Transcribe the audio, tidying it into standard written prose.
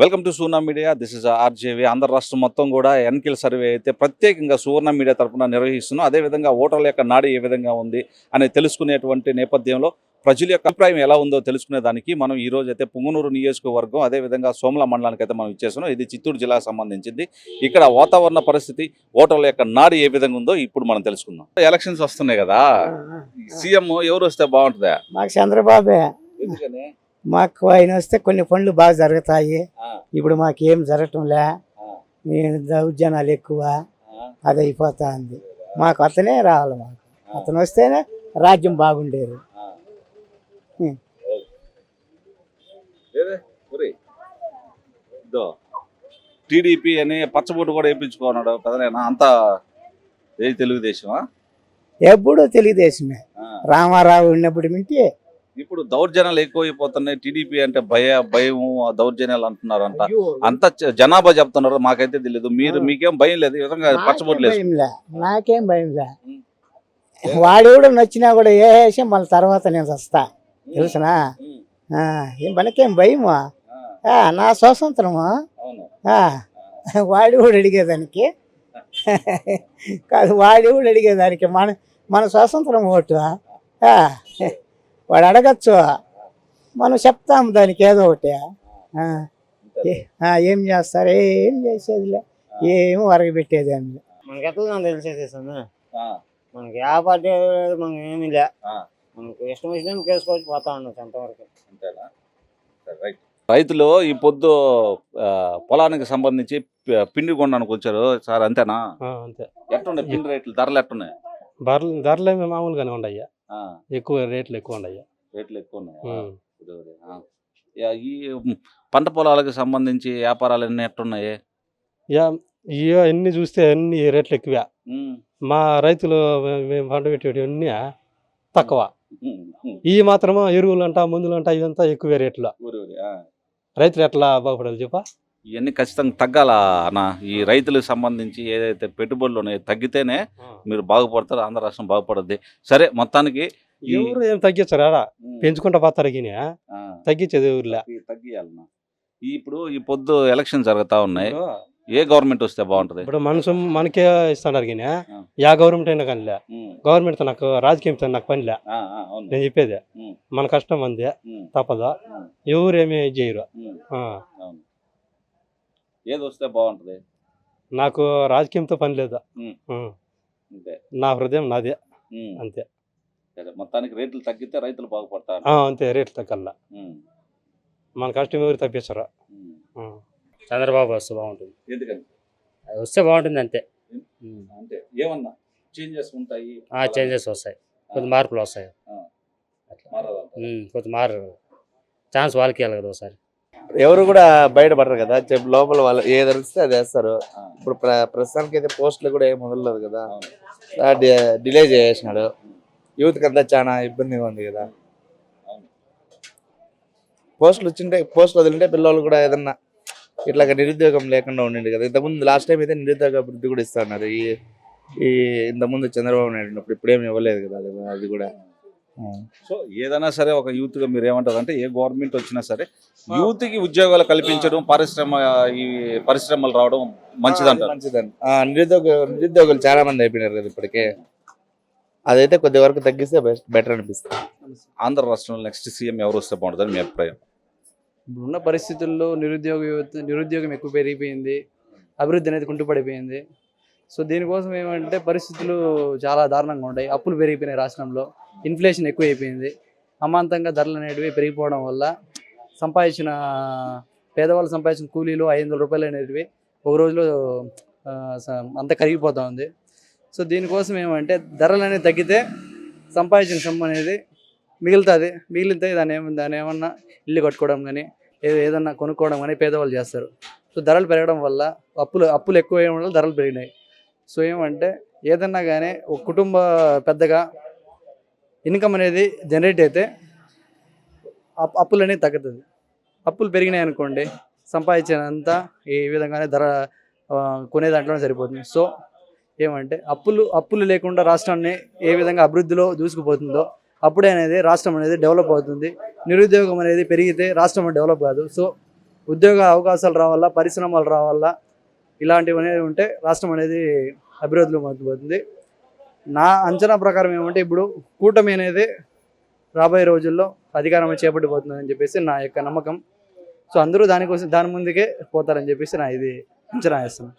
Welcome to Suvarna media. This is RJV. Andhra రాష్ట్రం మొత్తం కూడా ఎన్నికల సర్వే అయితే ప్రత్యేకంగా సువర్ణ మీడియా తరఫున నిర్వహిస్తున్నాం. అదేవిధంగా ఓటర్ల యొక్క నాడి ఏ విధంగా ఉంది అని తెలుసుకునేటువంటి నేపథ్యంలో ప్రజల యొక్క అభిప్రాయం ఎలా ఉందో తెలుసుకునే దానికి మనం ఈ రోజు అయితే పుంగనూరు నియోజకవర్గం అదేవిధంగా సోమల మండలానికి అయితే మనం ఇచ్చేస్తున్నాం. ఇది చిత్తూరు జిల్లాకు సంబంధించింది. ఇక్కడ వాతావరణ పరిస్థితి, ఓటర్ల యొక్క నాడి ఏ విధంగా ఉందో ఇప్పుడు మనం తెలుసుకుందాం. ఎలక్షన్స్ వస్తున్నాయి కదా, సీఎం ఎవరు వస్తే బాగుంటుందా? మాకు చంద్రబాబే. ఎందుకని? మాకు ఆయన వస్తే కొన్ని పనులు బాగా జరుగుతాయి. ఇప్పుడు మాకేం జరగటంలే, దౌర్జన్యాలు ఎక్కువ, అది అయిపోతా ఉంది. మాకు అతనే రావాలి. మాకు అతను వస్తేనే రాజ్యం బాగుండేది. టీడీపీ అని పచ్చబొట్టు కూడా వేయించుకున్నాడు పెదనైనా, అంతా ఏ తెలుగుదేశమా? ఎప్పుడు తెలుగుదేశమే. రామారావు ఉన్నప్పుడు మింటి ఇప్పుడు దౌర్జన్యాలు ఎక్కువైపోతున్నాయి. టీడీపీ అంటే భయం దౌర్జన్యాలు అంటున్నారంట. అంత జనాభా చెప్తున్నారు, మాకైతే తెలియదు. మీకేం భయం లేదు? ఈ విధంగా పచ్చబొట్లేదు. నాకేం భయం లే. వాడు కూడా నచ్చినా కూడా వేసి మళ్ళీ తర్వాత నేను వస్తా, తెలుసునా? మనకేం భయమా? నా స్వాతంత్రమా? వాడి కూడా అడిగేదానికి కాదు, వాడి కూడా అడిగేదానికి మన స్వాతంత్రం ఓటు. వాడు అడగచ్చు, మనం చెప్తాము దానికి ఏదో ఒకటి. ఏం చేస్తారు? ఏం చేసేదిలే, ఏం వరగబెట్టేది ఏమి. మనకి ఎట్లా తెలిసేది మనకి ఆ పార్టీ మనకి ఏమీ లే. మనకు ఇష్టం వచ్చిన కేసుకోవచ్చు, పోతా ఉండొచ్చు అంతవరకు. రైతులు ఈ పొద్దు పొలానికి సంబంధించి పిండి కొనడానికి వచ్చారు సార్, అంతేనా? అంతే. ఎట్లున్నాయి పిండి రేట్లు, ధరలు ఎట్టున్నాయి? ధరలు ఏమి మామూలుగానే ఉండయ్యా, ఎక్కువ రేట్లు ఎక్కువ ఉండయ్యా. రేట్లు ఎక్కువ ఉన్నాయి. ఈ పంట పొలాలకు సంబంధించి వ్యాపారాలు ఎన్ని ఎట్టున్నాయి? ఎన్ని చూస్తే అన్ని రేట్లు ఎక్కువ. మా రైతులు మేము పంట పెట్టేవి అన్నీ తక్కువ. ఈ మాత్రమో ఎరువులు అంట, మందులు అంట, ఇదంతా ఎక్కువ రేట్లు. రైతులు ఎట్లా బాగుపడాలి చెప్ప? ఇవన్నీ ఖచ్చితంగా తగ్గాల అన్న. ఈ రైతులకు సంబంధించి ఏదైతే పెట్టుబడులు ఉన్నాయో తగ్గితేనే మీరు బాగుపడతారు, ఆంధ్ర రాష్ట్రం బాగుపడుద్ది. సరే, మొత్తానికి ఎవరు ఏం తగ్గించారు? ఆడ పెంచుకుంటా పోతారు, తగ్గించేది ఊర్లో తగ్గియాలన్నా. ఇప్పుడు ఈ పొద్దు ఎలక్షన్ జరుగుతా ఉన్నాయి, ఏ గవర్నమెంట్ వస్తే బాగుంటది? ఇప్పుడు మనకే ఇస్తున్నారు కానీ యా గవర్నమెంట్ అయినా కానీ గవర్నమెంట్ నాకు రాజకీయంతో నాకు పనిలే. నేను చెప్పేది మన కష్టం అందే, తప్పదా? ఎవరేమీ చేయరు. ఏది వస్తే బాగుంటది? నాకు రాజకీయంతో పని లేదు, నా హృదయం నాదే, అంతే. మొత్తానికి రేట్లు తగ్గితే రైతులు బాగుపడతారు, అంతే. రేట్లు తగ్గల్లా, మన కష్టం ఎవరు తప్పిస్తారా? చంద్రబాబు వస్తే బాగుంటుంది. ఎందుకని? వస్తే బాగుంటుంది అంతే. అంటే ఏమన్నా చేంజెస్ ఉంటాయి? చేంజెస్ వస్తాయి, కొద్ది మార్పులు వస్తాయి. కొద్ది మారు ఛాన్స్ వాళ్ళకి ఇవ్వాలి కదా ఒకసారి. ఎవరు కూడా బయటపడరు కదా, లోపల వాళ్ళు ఏది అనిపిస్తే అది వేస్తారు. ఇప్పుడు ప్రస్తుతానికి అయితే పోస్టులు కూడా ఏం వదలలేదు కదా, డిలే చేసినాడు. యూత్కి అంతా చాలా ఇబ్బందిగా ఉంది కదా. పోస్టులు వచ్చింటే, పోస్టులు వదిలింటే పిల్లలు కూడా ఏదన్నా ఇట్లాగా నిరుద్యోగం లేకుండా ఉండింది కదా. ఇంతకుముందు లాస్ట్ టైం అయితే నిరుద్యోగ అభివృద్ధి కూడా ఇస్తా ఉన్నారు. ఈ ఇంతకుముందు చంద్రబాబు నాయుడు ఉన్నప్పుడు ఇప్పుడేమి ఇవ్వలేదు కదా, అది కూడా. సో ఏదైనా సరే ఒక యూత్గా మీరు ఏమంటారు అంటే, ఏ గవర్నమెంట్ వచ్చినా సరే యూత్కి ఉద్యోగాలు కల్పించడం, ఈ పరిశ్రమలు రావడం మంచిదంటారు. మంచిదండి. నిరుద్యోగులు చాలా మంది అయిపోయినారు కదా ఇప్పటికే. అదైతే కొద్ది వరకు తగ్గిస్తే బెటర్ అనిపిస్తుంది. ఆంధ్ర రాష్ట్రంలో నెక్స్ట్ సీఎం ఎవరు వస్తే బాగుంటుందని మీ అభిప్రాయం? ఇప్పుడున్న పరిస్థితుల్లో నిరుద్యోగం ఎక్కువ పెరిగిపోయింది, అభివృద్ధి అనేది కుంటుపడిపోయింది. సో దీనికోసం ఏమంటే పరిస్థితులు చాలా దారుణంగా ఉంటాయి. అప్పులు పెరిగిపోయినాయి రాష్ట్రంలో, ఇన్ఫ్లేషన్ ఎక్కువ అయిపోయింది. అమాంతంగా ధరలు అనేటివి పెరిగిపోవడం వల్ల పేదవాళ్ళు సంపాదించిన కూలీలు 500 రూపాయలు అనేటివి ఒక రోజులో అంతా కరిగిపోతూ ఉంది. సో దీనికోసం ఏమంటే ధరలు అనేది తగ్గితే సంపాదించిన సొమ్ము అనేది మిగులుతుంది. మిగిలితే దాన్ని ఏమన్నా ఇల్లు కట్టుకోవడం కానీ ఏదన్నా కొనుక్కోవడం కానీ పేదవాళ్ళు చేస్తారు. సో ధరలు పెరగడం వల్ల అప్పులు ఎక్కువ అయ్యడం వల్ల ధరలు పెరిగినాయి. సో ఏమంటే ఏదన్నా కానీ ఒక కుటుంబ పెద్దగా ఇన్కమ్ అనేది జనరేట్ అయితే అప్పులు అనేది తగ్గుతుంది. అప్పులు పెరిగినాయి అనుకోండి, సంపాదించినంత ఈ విధంగానే ధర కొనే దాంట్లోనే సరిపోతుంది. సో ఏమంటే అప్పులు లేకుండా రాష్ట్రాన్ని ఏ విధంగా అభివృద్ధిలో దూసుకుపోతుందో అప్పుడే అనేది రాష్ట్రం అనేది డెవలప్ అవుతుంది. నిరుద్యోగం అనేది పెరిగితే రాష్ట్రం డెవలప్ కాదు. సో ఉద్యోగ అవకాశాలు రావాలా, పరిశ్రమలు రావాలా, ఇలాంటివి అనేది ఉంటే రాష్ట్రం అనేది అభివృద్ధిలో మొదలుపోతుంది. నా అంచనా ప్రకారం ఏమంటే ఇప్పుడు కూటమి అనేది రాబోయే రోజుల్లో అధికారం చేపట్టిపోతుందని చెప్పేసి నా యొక్క నమ్మకం. సో అందరూ దాని ముందుకే పోతారని చెప్పేసి నా ఇది అంచనా వేస్తాను.